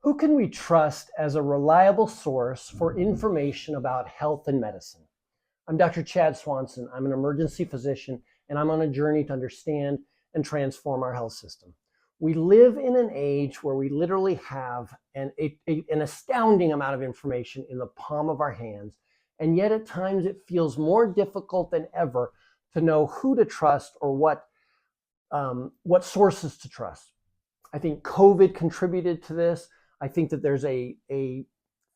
Who can we trust as a reliable source for information about health and medicine? I'm Dr. Chad Swanson. I'm an emergency physician, and I'm on a journey to understand and transform our health system. We live in an age where we literally have an astounding amount of information in the palm of our hands, and yet at times it feels more difficult than ever to know who to trust or what sources to trust. I think COVID contributed to this. I think that there's a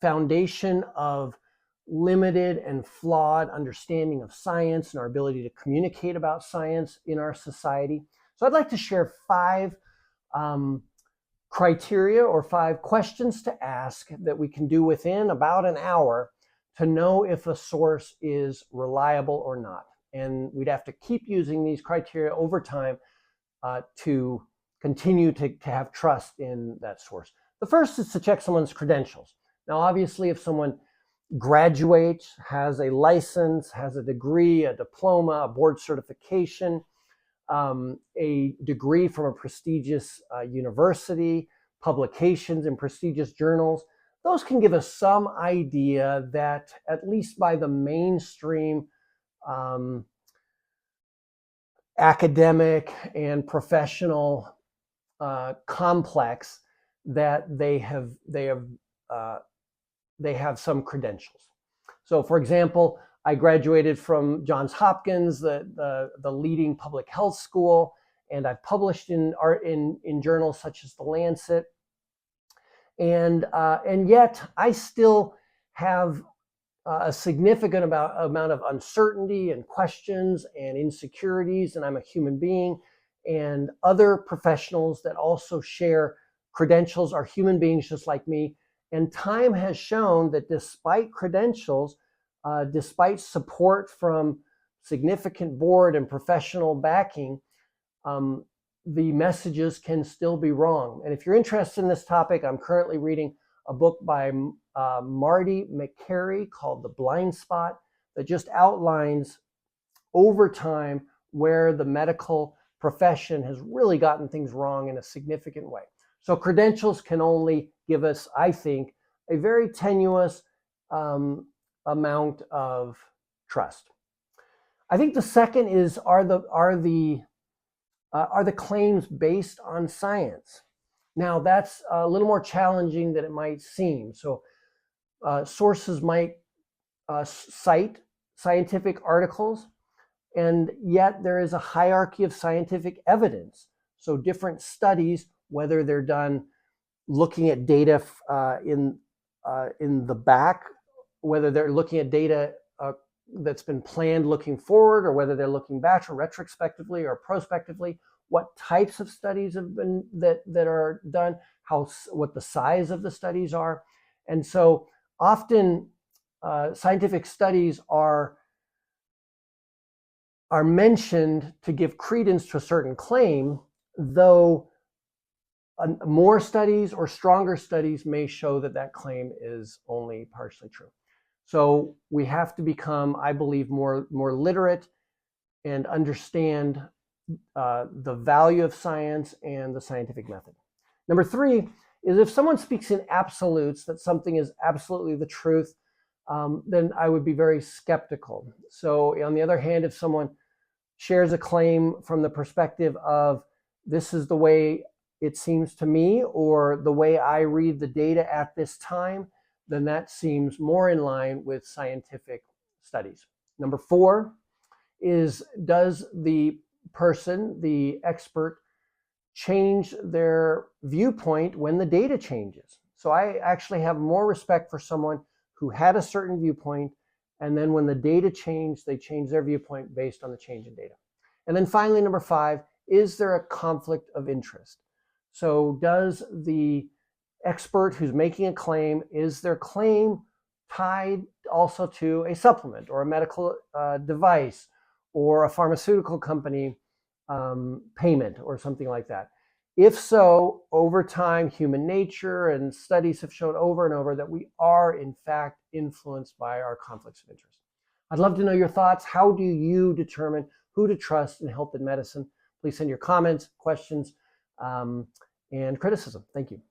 foundation of limited and flawed understanding of science and our ability to communicate about science in our society. So I'd like to share 5 criteria or 5 questions to ask that we can do within about an hour to know if a source is reliable or not. And we'd have to keep using these criteria over time to continue to have trust in that source. The first is to check someone's credentials. Now, obviously, if someone graduates, has a license, has a degree, a diploma, a board certification, a degree from a prestigious university, publications in prestigious journals, those can give us some idea that at least by the mainstream academic and professional complex that they have some credentials. So, for example, I graduated from Johns Hopkins, the leading public health school, and I've published in journals such as The Lancet, and yet I still have a significant amount of uncertainty and questions and insecurities, and I'm a human being, and other professionals that also share credentials are human beings just like me. And time has shown that despite credentials, despite support from significant board and professional backing, the messages can still be wrong. And if you're interested in this topic, I'm currently reading a book by Marty McCary called The Blind Spot that just outlines over time where the medical profession has really gotten things wrong in a significant way. So credentials can only give us, I think, a very tenuous amount of trust. I think the second is, are the claims based on science? Now, that's a little more challenging than it might seem. So sources might cite scientific articles, and yet there is a hierarchy of scientific evidence. So different studies, whether they're done looking at data in the back, whether they're looking at data that's been planned looking forward, or whether they're looking back or retrospectively or prospectively, what types of studies have been that are done, what the size of the studies are. And so often scientific studies are mentioned to give credence to a certain claim, though more studies or stronger studies may show that that claim is only partially true. So we have to become, I believe, more literate and understand the value of science and the scientific method. Number 3 is, if someone speaks in absolutes that something is absolutely the truth, then I would be very skeptical. So on the other hand, if someone shares a claim from the perspective of this is the way it seems to me, or the way I read the data at this time, then that seems more in line with scientific studies. Number 4 is, does the person, the expert, change their viewpoint when the data changes? So I actually have more respect for someone who had a certain viewpoint, and then when the data changed, they changed their viewpoint based on the change in data. And then finally, number 5, is there a conflict of interest? So does the expert who's making a claim, is their claim tied also to a supplement or a medical device or a pharmaceutical company payment or something like that? If so, over time, human nature and studies have shown over and over that we are, in fact, influenced by our conflicts of interest. I'd love to know your thoughts. How do you determine who to trust in health and medicine? Please send your comments, questions, and criticism. Thank you.